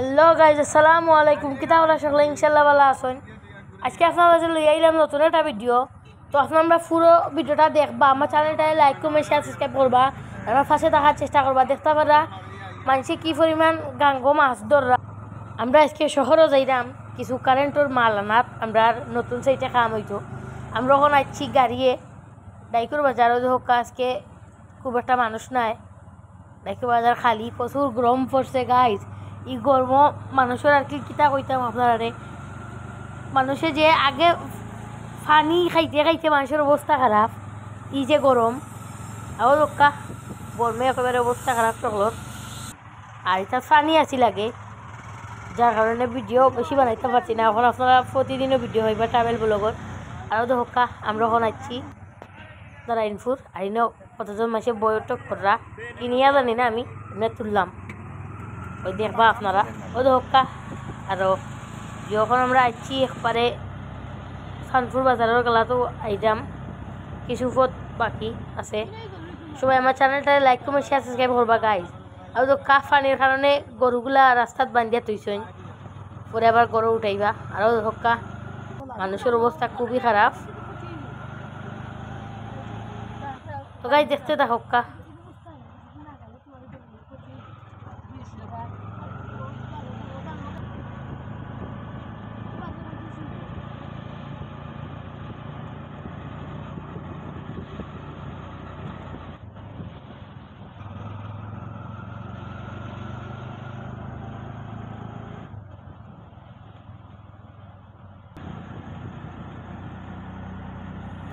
Hello guys, আসসালামু আলাইকুম। কিতা হলো সকলে? ইনশাল্লাহ ভালো আছেন। আজকে আপনার কাছে লই আইলাম নতুন একটা ভিডিও। তো আপনারা পুরো ভিডিওটা দেখবা, আমার চ্যানেলটায় লাইক কমেন্ট শেয়ার সাবস্ক্রাইব করবা, আমার পাশে থাকার চেষ্টা করবা। দেখতে পারা মানুষে কী পরিমাণ গাঙ্গো মাছ ধররা। আমরা আজকে শহরও যাইলাম কিছু কারেন্টর মাল আনাত, আমরা নতুন সাইটে কাম হইতো। আমরা ওখানে আসছি গাড়িয়ে ডাইকুর বাজারও হোক, আজকে খুব একটা মানুষ নাই। ডাইকুর বাজার খালি, প্রচুর গরম পড়ছে গাইজ। ই গরম মানুষের আর কি কিতা কইতাম আপনারা, মানুষে যে আগে পানি খাইতে খাইতে মানুষের অবস্থা খারাপ, ই যে গরম আও রক্ষা গরমে একেবারে অবস্থা খারাপ সকলের। আর এটা পানি আসি লাগে, যার কারণে ভিডিও বেশি বানাইতে পারছি না। এখন আপনারা প্রতিদিনও ভিডিও হইবা ট্রাভেল ব্লগর। আরও দেখা আমরা এখন আসছি নারায়ণপুর। আইনও কতজন মানুষের বয়টক করা কিনিয়া জানি না, আমি এমনি তুললাম, ওই দেখবা আপনারা ও দেখা। আরও যখন আমরা আসছি একবারে খানপুর বাজারের গেলা তো আইলাম, কিছু পথ বাকি আছে। সবাই আমার চ্যানেলটা লাইক কমেন্ট শেয়ার সাবস্ক্রাইব করবা গাইজ। আর তো কাফ পানির কারণে গরুগুলা রাস্তাত বান্ধিয়া তুইছেন, পরে আবার গরু উঠাইবা। আরও হক্কা মানুষের অবস্থা খুবই খারাপ। তো গাইজ দেখতে থাকা।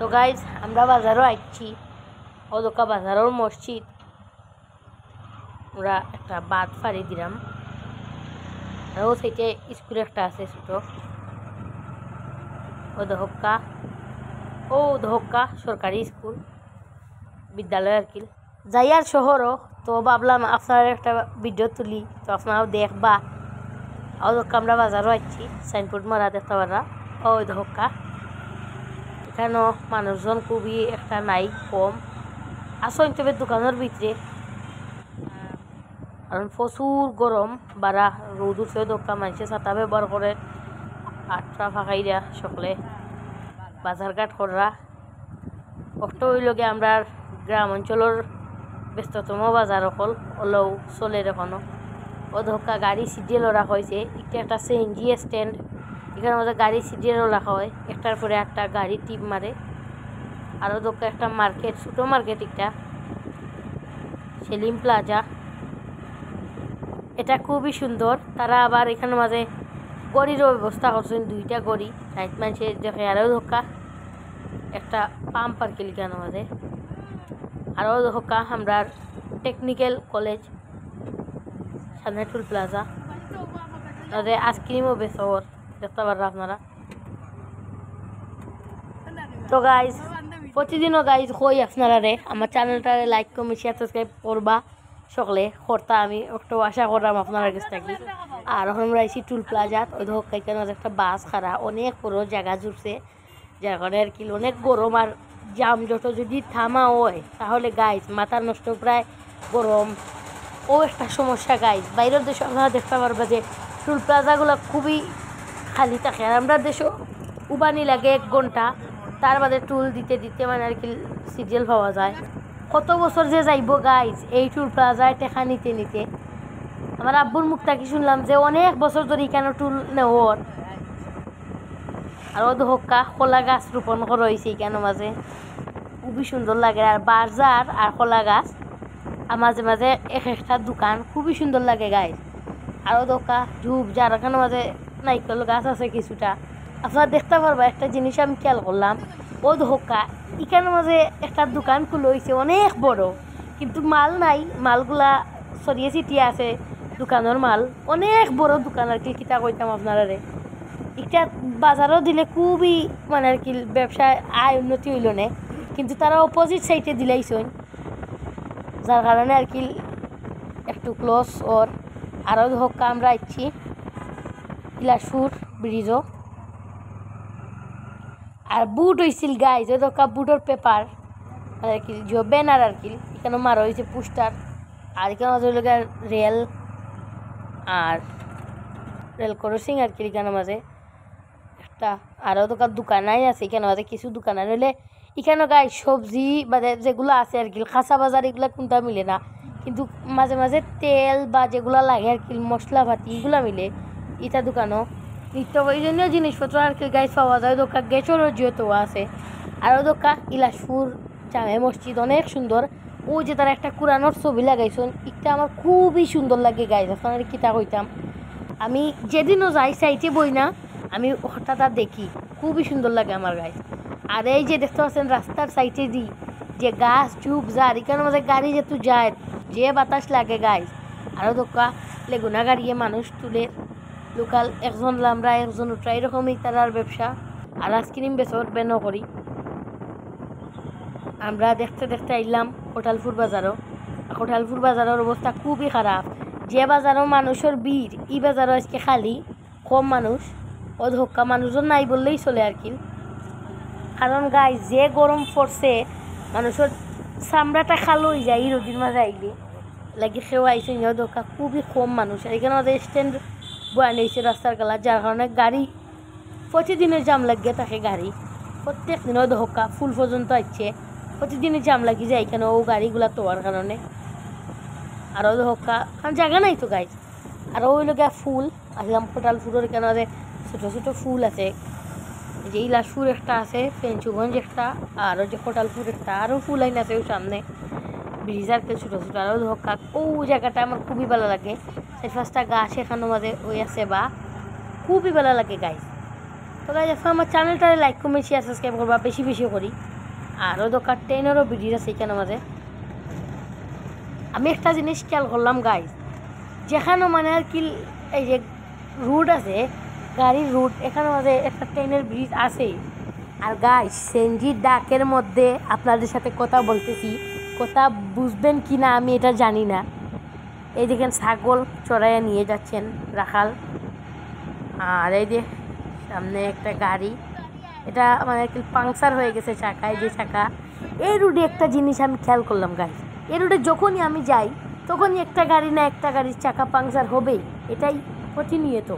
তো গাইজ আমরা বাজারও আসছি, ওদোকা বাজারের মসজিদ। আমরা একটা বাদ ফাড়ি দিলাম, আর ও সাইডে স্কুল একটা আছে ছোট, ও দহক্কা সরকারি স্কুল বিদ্যালয় আর কি। যাই আর শহরও তো ভাবলাম আপনার একটা ভিডিও তুলি, তো আপনারাও দেখবা। ওদোকা আমরা বাজারও আসছি, সাইনবোর্ড মারা দেখতে পারা। ও দহক্কা এখানেও মানুষজন খুবই একটা নাই, কম আসন তবে দোকানের ভিতরে, কারণ প্রচুর গরম বাড়া রোদ উঠছে। দোকা মানুষে ছাতা ব্যবহার করে, আটটা ফাঁকাইরা সকলে বাজারঘাট করা। কষ্ট হইলগে আমরা গ্রাম অঞ্চলের ব্যস্ততম বাজার অকল হলেও চলে এখনো। ও ধোকা গাড়ি সিডিএলও রাখা হয়েছে, এটা একটা সিএনজি স্ট্যান্ড, এখানে মধ্যে গাড়ি সিডিএলও রাখা হয়, একটার পরে একটা গাড়ি টিপ মারে। আরও দোকা একটা মার্কেট, ছোটো মার্কেট, একটা সেলিম প্লাজা, এটা খুবই সুন্দর। তারা আবার এখানে মাঝে গড়িরও ব্যবস্থা করছেন, দুইটা গড়ি নাইট মানুষের দেখে। আরও ধোকা একটা পাম্প আর কি লিখানো মাঝে। আরও ধোকা আমরা টেকনিক্যাল কলেজ সামনে টুল প্লাজা, তাদের আইসক্রিমও বেশর দেখতে পারবেন আপনারা। তো গাইজ প্রতিদিনও গাইজ কই আপনারা আমার চ্যানেলটারে লাইক কমেন্ট শেয়ার সাবস্ক্রাইব করবা সকলে করতা, আমি একটু আশা করলাম আপনার কাছ থেকে। আর এখন আমরা আইসি টুল প্লাজাত, ওই ধোক এখানে একটা বাস খারা, অনেক বড় জায়গা জুড়ছে, যার কারণে আর কি অনেক গরম। আর জাম যত যদি থামা হয় তাহলে গাইজ মাথা নষ্ট, প্রায় গরম ও একটা সমস্যা গাইজ। বাইরের দেশে আপনারা দেখতে পারবা যে টুল প্লাজাগুলো খুবই খালি থাকে, আর আমরা দেশও উবানি লাগে 1 ঘন্টা, তার বাদে টুল দিতে দিতে মানে আর কি সিরিয়াল পাওয়া যায়। কত বছর যে যাইব গাইজ এই টুল প্লাজায় টেকা নিতে নিতে। আমার আব্বুর মুখ থাকি শুনলাম যে অনেক বছর ধরে এখানে টুল নেওয়ার। আর ও ধোকা কলা গাছ রোপণ করা হয়েছে এখানে মাঝে, খুবই সুন্দর লাগে। আর বাজার আর কলা গাছ আর মাঝে মাঝে একটা দোকান, খুবই সুন্দর লাগে গাইজ। আরও ধোকা ঝুপ যার এখানে মাঝে নাইকল গাছ আছে কিছুটা। আপনারা দেখতে পারবা একটা জিনিস আমি খেয়াল করলাম, ও ধোকা এখানে মাঝে একটা দোকান খুলে হয়েছে অনেক বড়, কিন্তু মাল নাই, মালগুলা ছড়িয়ে ছিটিয়ে আছে দোকানের মাল। অনেক বড় দোকান আর কি, কিতা কইতাম আপনারা এটা বাজারও দিলে খুবই মানে আর কি ব্যবসায় আয় উন্নতি হইল না, কিন্তু তারা অপোজিট সাইডে দিলাইছেন, যার কারণে আর কি একটু ক্লোজ ওর। আরও ধোকা আমরা আসছি বিলাসপুর ব্রিজও। আর বুট হয়েছিল গাইজ, ওই ধোকা বুটের পেপার আর কি ব্যানার আর কি এখানে মারা হয়েছে পোস্টার। আর এখানে রেল আর রেল ক্রসিং আর কি এখানে মাঝে একটা আরও দোকানাই আছে এখানে মাঝে কিছু দোকান নইলে এখানে গাই সবজি বা যেগুলো আছে আর কি কাঁচা বাজার এগুলো কোনটা মিলে না, কিন্তু মাঝে মাঝে তেল বা যেগুলো লাগে আর কি মশলাপাতি এগুলো মিলে ইটা দোকানও নিত্য প্রয়োজনীয় জিনিসপত্র আর কি গাইজ পাওয়া যায়। দোকান গেছরও যেহেতু আছে আরও দোকান ইলাসপুর জামে মসজিদ অনেক সুন্দর। ও যে তার একটা কোরআনের ছবি লাগাইছেন এটা আমার খুবই সুন্দর লাগে গাইজ, আপনার কিতা কইতাম আমি যেদিনও যাই চাইতে বই না আমি হঠাৎ আর দেখি খুবই সুন্দর লাগে আমার গাইজ। আর এই যে দেখতে পাচ্ছেন রাস্তার সাইডে যে গাছ চুপ যার এখানে মাঝে গাড়ি যেহেতু যায় যে বাতাস লাগে গাইজ। আরও দোকা লেগুনা গাড়িয়ে মানুষ তুলে লোকাল একজন লামরা একজন উঠরা এরকমই তার ব্যবসা। আর আইসক্রিম বেনো করি আমরা দেখতে দেখতে আইলাম কোটালপুর বাজারও। কোটালপুর বাজারের অবস্থা খুবই খারাপ, যে বাজারও মানুষের ভিড় ই বাজারও আজকে খালি কম মানুষ ও ধক্কা মানুষজন নাই বললেই চলে আর কি। কারণ গাই যে গরম পড়ছে মানুষের চামড়াটা খালো হয়ে যায় এই রোদির মাঝে আইলে লাগে সেও আইসে ধক্কা খুবই কম মানুষ। আর এখানে আমাদের স্ট্যান্ড বয়া নিয়েছে রাস্তার গালা, যার কারণে গাড়ি প্রতিদিনের জাম লাগিয়ে থাকে গাড়ি প্রত্যেক দিনও ধক্কা ফুল পর্যন্ত আসছে প্রতিদিনই জাম লাগি যায় এখানে ও গাড়িগুলা তোয়ার কারণে। আরও ধক্কা কারণ জায়গা নাই তো গাইজ। আরও ওই লোক ফুল আসলাম কোটালপুরের এখানে ছোটো ছোটো ফুল আছে, যে ইলাসপুর একটা আছে পেঞ্চুগঞ্জ একটা আরও যে কোটালপুর একটা আরও ফুল আইন আছে ওই সামনে ব্রিজ আর ছোটো ছোটো আরও ধক্কা। ও জায়গাটা আমার খুবই ভালো লাগে, সেই পাঁচটা গাছ এখানের মাঝে ওই আছে বা খুবই ভালো লাগে গাইজ। তো গাইজ আমার চ্যানেলটা লাইক কমেন্ট শেয়ার সাবস্ক্রাইব করবা বেশি বেশি করি। আরও দোকান ট্রেনেরও ব্রিজ আছে এখানে মাঝে। আমি একটা জিনিস খেয়াল করলাম গাইজ, যেখানে মানে আর কি এই যে রুট আছে গাড়ির রুট এখানে মাঝে একটা ট্রেনের ব্রিজ আছে। আর গাইজ সেনজির ডাকের মধ্যে আপনাদের সাথে কথা বলতেছি, কথা বুঝবেন কি না আমি এটা জানি না। এই দেখেন ছাগল চড়াইয়া নিয়ে যাচ্ছেন রাখাল। আর এই যে সামনে একটা গাড়ি, এটা মানে পাংচার হয়ে গেছে চাকায় যে চাকা। এই রুটে একটা জিনিস আমি খেয়াল করলাম গাইজ, এই রুটে যখনই আমি যাই তখনই একটা গাড়ি না একটা গাড়ির চাকা পাংচার হবেই, এটাই প্রতিনিয়ত।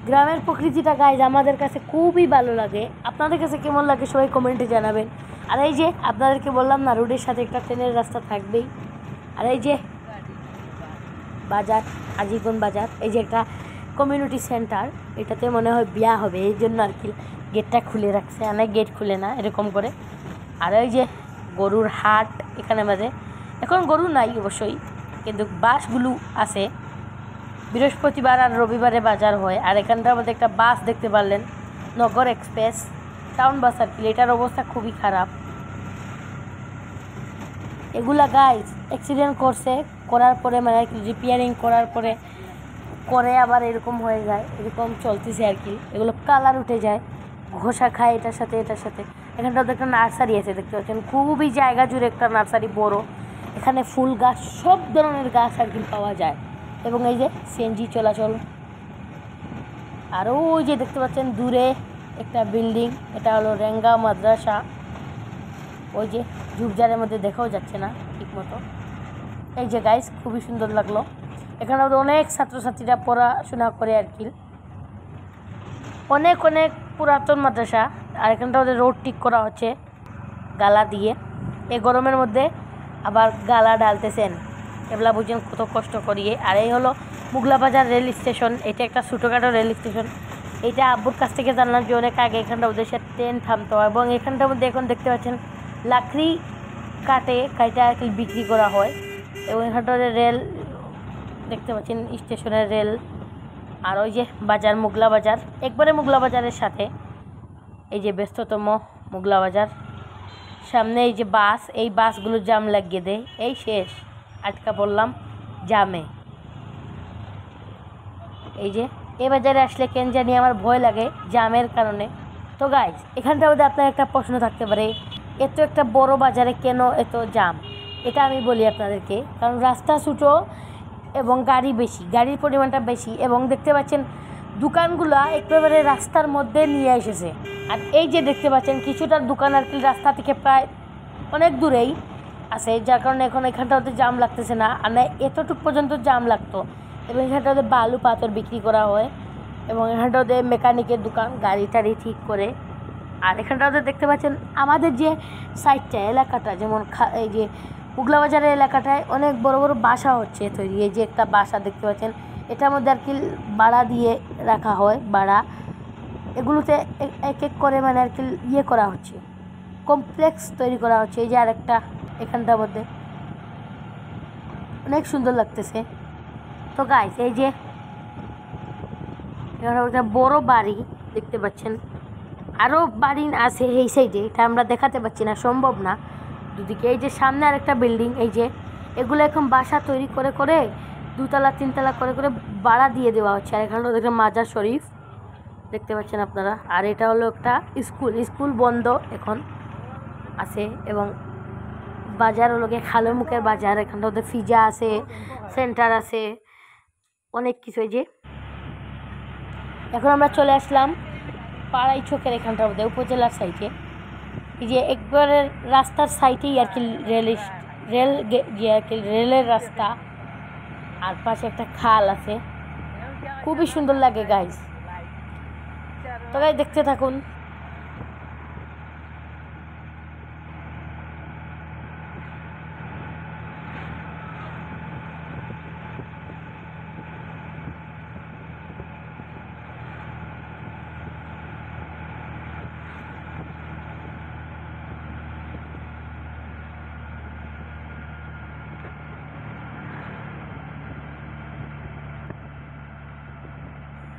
গ্রামের প্রকৃতিটা গাইজ আমাদের কাছে খুবই ভালো লাগে, আপনাদের কাছে কেমন লাগে সবাই কমেন্টে জানাবেন। আর এই যে আপনাদেরকে বললাম না রোডের সাথে একটা ট্রেনের রাস্তা থাকবেই। আর এই যে বাজার আজিগঞ্জ বাজার, এই যে একটা কমিউনিটি সেন্টার, এটাতে মনে হয় বিয়া হবে এই জন্য আর কি গেটটা খুলে রাখছে, অনেক গেট খুলে না এরকম করে। আর ওই যে গরুর হাট এখানে মাঝে এখন গরু নাই অবশ্যই, কিন্তু বাসগুলো আছে। বৃহস্পতিবার আর রবিবারে বাজার হয়। আর এখানটার মধ্যে একটা বাস দেখতে পারলেন নগর এক্সপ্রেস টাউন বাস আর কি, এটার অবস্থা খুবই খারাপ। এগুলা গাইজ অ্যাক্সিডেন্ট করছে, করার পরে মানে রিপেয়ারিং করার পরে করে আবার এরকম হয়ে যায়, এরকম চলতেছে আর কি। এগুলো কালার উঠে যায়, ঘষা খায় এটার সাথে এটার সাথে। এখানটাতে একটা নার্সারি আছে দেখতে পাচ্ছেন, খুবই জায়গা জুড়ে একটা নার্সারি বড়। এখানে ফুল গাছ সব ধরনের গাছ আর কি পাওয়া যায়। এবং এই যে সিএনজি চলাচল। আরও ওই যে দেখতে পাচ্ছেন দূরে একটা বিল্ডিং, এটা হলো রেঙ্গা মাদ্রাসা। ওই যে ঝুপঝাড়ের মধ্যে দেখাও যাচ্ছে না ঠিক মতো। এই যে গাইস খুবই সুন্দর লাগলো, এখানে অনেক ছাত্রছাত্রীরা পড়াশোনা করে আর কি, অনেক অনেক পুরাতন মাদ্রাসা। আর এখানটা ওদের রোড ঠিক করা হচ্ছে গালা দিয়ে, এই গরমের মধ্যে আবার গালা ঢালতেছেন, এগুলা বুঝছেন কত কষ্ট করিয়ে। আর এই হলো মুগলাবাজার রেল স্টেশন, এটা একটা ছোটোখাটো রেল স্টেশন। এটা আব্বুর কাছ থেকে জানলাম যে অনেক আগে এখানটা ওদের সাথে ট্রেন থামতো, এবং এখানটার মধ্যে এখন দেখতে পাচ্ছেন লাকড়ি কাটে আর কি বিক্রি করা হয়। এবং এখানটা রেল দেখতে পাচ্ছেন স্টেশনের রেল। আর ওই যে বাজার মুগলা বাজার, একবারে মুগলা বাজারের সাথে এই যে ব্যস্ততম মুগলা বাজার। সামনে এই যে বাস, এই বাসগুলো জাম লাগিয়ে দেয়, এই শেষ আটকা পড়লাম জামে। এই যে এই বাজারে আসলে কেন জানি আমার ভয় লাগে জামের কারণে। তো গাইজ এখানটার মধ্যে আপনার একটা প্রশ্ন থাকতে পারে, এত একটা বড় বাজারে কেন এত জাম? এটা আমি বলি আপনাদেরকে, কারণ রাস্তা ছোটো এবং গাড়ি বেশি, গাড়ির পরিমাণটা বেশি। এবং দেখতে পাচ্ছেন দোকানগুলো একেবারে রাস্তার মধ্যে নিয়ে এসেছে। আর এই যে দেখতে পাচ্ছেন কিছুটা দোকান আর কি রাস্তা থেকে প্রায় অনেক দূরেই আছে, যার কারণে এখন এখানটা ওদের জাম লাগতেছে না। আর না এতটুকু পর্যন্ত জাম লাগতো, এবং এখানটাতে বালু পাথর বিক্রি করা হয় এবং এখানটাতে মেকানিকের দোকান, গাড়ি টাড়ি ঠিক করে। আর এখানটাতে দেখতে পাচ্ছেন আমাদের যে সাইডটা এলাকাটা, যেমন এই যে উগলা বাজারের এলাকাটায় অনেক বড় বড় বাসা হচ্ছে তৈরি। এই যে একটা বাসা দেখতে পাচ্ছেন, এটার মধ্যে আর কি ভাড়া দিয়ে রাখা হয়, ভাড়া এগুলোতে এক এক করে মানে আর কি ইয়ে করা হচ্ছে, কমপ্লেক্স তৈরি করা হচ্ছে। এই যে আরেকটা এখানটার মধ্যে অনেক সুন্দর লাগতেছে। তো গাইস এই যে একটা বড় বাড়ি দেখতে পাচ্ছেন, আরও বাড়ি আছে এই সাইডে, এটা আমরা দেখাতে পাচ্ছি না, সম্ভব না দুদিকে। এই যে সামনে আরেকটা বিল্ডিং, এই যে এগুলো এখন বাসা তৈরি করে করে 2 তলা 3 তলা করে করে ভাড়া দিয়ে দেওয়া হচ্ছে। আর এখানে দেখেন মাজার শরীফ দেখতে পাচ্ছেন আপনারা। আর এটা হলো একটা স্কুল বন্ধ এখন আছে। এবং বাজার হলো গিয়ে খালের মুখের বাজার, এখানটা ওদের ফিজা আছে, সেন্টার আছে, অনেক কিছু। এই যে এখন আমরা চলে আসলাম পাড়াই চোখের এখানটার মধ্যে উপজেলার সাইডে। এই যে একবারে রাস্তার সাইডেই আর কি রেলের রাস্তা, আর পাশে একটা খাল আছে, খুবই সুন্দর লাগে গাইস। তো গাইস দেখতে থাকুন।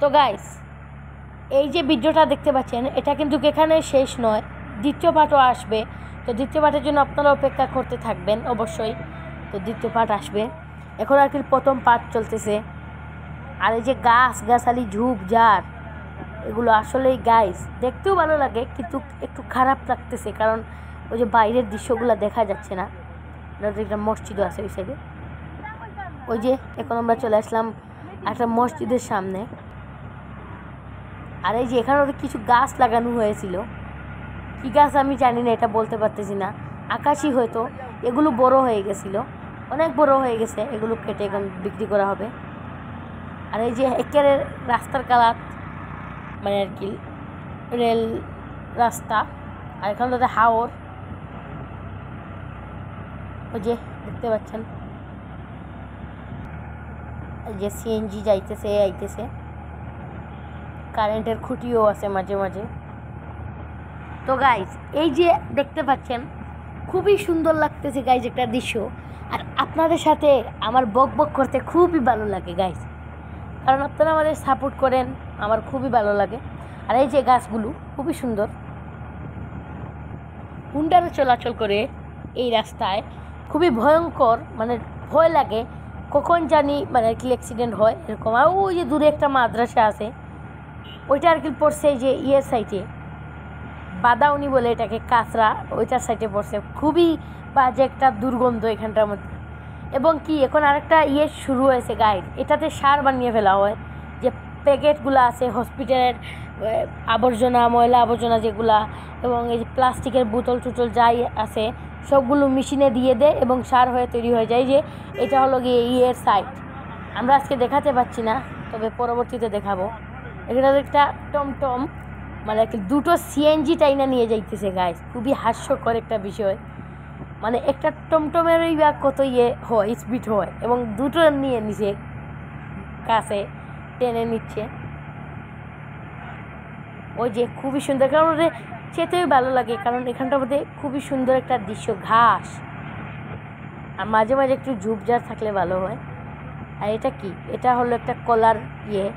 তো গাইস এই যে ভিডিওটা দেখতে পাচ্ছেন, এটা কিন্তু এখানে শেষ নয়, দ্বিতীয় পার্টও আসবে। তো দ্বিতীয় পার্টের জন্য আপনারা অপেক্ষা করতে থাকবেন অবশ্যই। তো দ্বিতীয় পার্ট আসবে, এখন আর কি প্রথম পার্ট চলতেছে। আর এই যে গাছালি ঝোপঝাড়, এগুলো আসলেই গাইস দেখতেও ভালো লাগে, কিন্তু একটু খারাপ লাগতেছে, কারণ ওই যে বাইরের দৃশ্যগুলো দেখা যাচ্ছে না। একটা মসজিদও আছে ওই সাইডে। ওই যে এখন আমরা চলে আসলাম একটা মসজিদের সামনে। আর এই যে এখানে ওদের কিছু গাছ লাগানো হয়েছিল, কী গাছ আমি জানি না, এটা বলতে পারতেছি না, আকাশি হয়তো। এগুলো বড় হয়ে গেছিলো, অনেক বড় হয়ে গেছে, এগুলো কেটে এখন বিক্রি করা হবে। আর এই যে একেবারে রাস্তার কালার মানে আর কি রেল রাস্তা। আর এখানে তাদের হাওর, ওই যে দেখতে পাচ্ছেন এই যে সিএনজি যাইতেছে আইতেছে, কারেন্টের খুঁটিও আছে মাঝে মাঝে। তো গাইজ এই যে দেখতে পাচ্ছেন খুবই সুন্দর লাগতেছে গাইজ একটা দৃশ্য। আর আপনাদের সাথে আমার বক করতে খুবই ভালো লাগে গাইজ, কারণ আপনারা আমাদের সাপোর্ট করেন, আমার খুবই ভালো লাগে। আর এই যে গাছগুলো খুবই সুন্দর, হুন্ডারও চলাচল করে এই রাস্তায়, খুবই ভয়ঙ্কর, মানে ভয় লাগে কখন জানি মানে আর কি অ্যাক্সিডেন্ট হয় এরকম। আর ওই যে দূরে একটা মাদ্রাসা আছে, ওইটা আর কি পড়ছে যে ইয়ের সাইডে বাদাউনি বলে এটাকে, কাঁচরা, ওইটার সাইডে পড়ছে। খুবই বাজে একটা দুর্গন্ধ এখানটার মধ্যে। এবং কি এখন আরেকটা ইয়ে শুরু হয়েছে গাইড, এটাতে সার বানিয়ে ফেলা হয়, যে প্যাকেটগুলো আছে হসপিটালের আবর্জনা, ময়লা আবর্জনা যেগুলা, এবং এই যে প্লাস্টিকের বোতল টুতল যাই আছে সবগুলো মেশিনে দিয়ে দেয় এবং সার হয়ে তৈরি হয়ে যায়। যে এটা হলো গিয়ে ইয়ের সাইট, আমরা আজকে দেখাতে পাচ্ছি না, তবে পরবর্তীতে দেখাবো। এটা একটা টমটম মানে দুটো সিএনজি টাইনা নিয়ে যাইতেছে গাইস, খুবই হাস্যকর একটা বিষয়। মানে একটা টমটমেরই বা কত ইয়ে হয়, স্পিড হয়, এবং দুটো নিয়ে নিচে কাছে টেনে নিচ্ছে। ওই যে খুবই সুন্দর, কারণ ওদের চেতেও ভালো লাগে, কারণ এখানটার মধ্যে খুবই সুন্দর একটা দৃশ্য, ঘাস আর মাঝে মাঝে একটু ঝোপঝাড় থাকলে ভালো হয়। আর এটা কি, এটা হলো একটা কলার ইয়ে,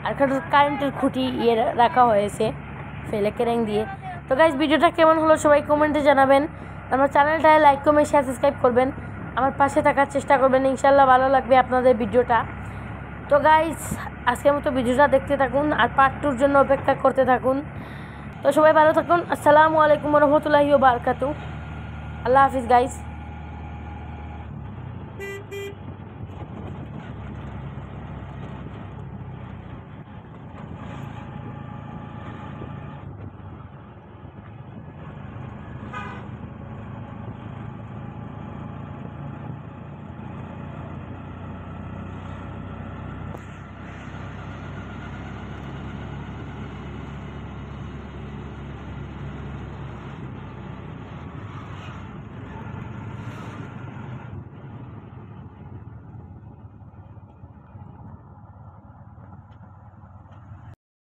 আর কারেন্টের খুঁটি ইয়ে রাখা হয়েছে ফেলে কেরেং দিয়ে। তো গাইজ ভিডিওটা কেমন হলো সবাই কমেন্টে জানাবেন। আমার চ্যানেলটায় লাইক কমেন্ট শেয়ার সাবস্ক্রাইব করবেন, আমার পাশে থাকার চেষ্টা করবেন, ইনশাল্লাহ ভালো লাগবে আপনাদের ভিডিওটা। তো গাইজ আজকের মতো ভিডিওটা দেখতে থাকুন আর পার্ট 2-র জন্য অপেক্ষা করতে থাকুন। তো সবাই ভালো থাকুন, আসসালামু আলাইকুম রহমতুল্লাহি ওয়া বারাকাতুহু, আল্লাহ হাফিজ গাইজ।